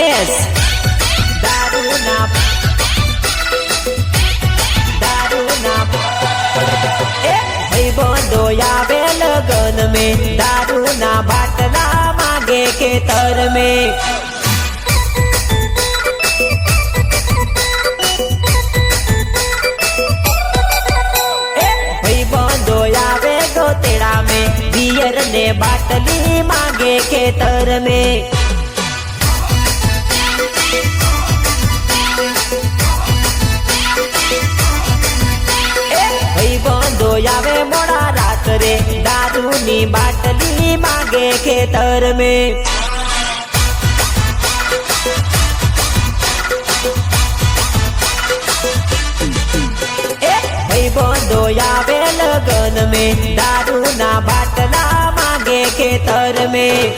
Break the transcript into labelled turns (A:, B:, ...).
A: S દારૂના એ ભાઈબંધો આવે લગન में દારૂના બાટલા માગે ખેતર में भाईबंधो आवे गोतेड़ा में बियर ने बाटली मांगे खेतर में भाईबंधो आवे मोड़ा रात रे दारू नी बाटली मांगे खेतर में भाईबंधो आवे लगन में दारूना बाटला मांगे खेतर में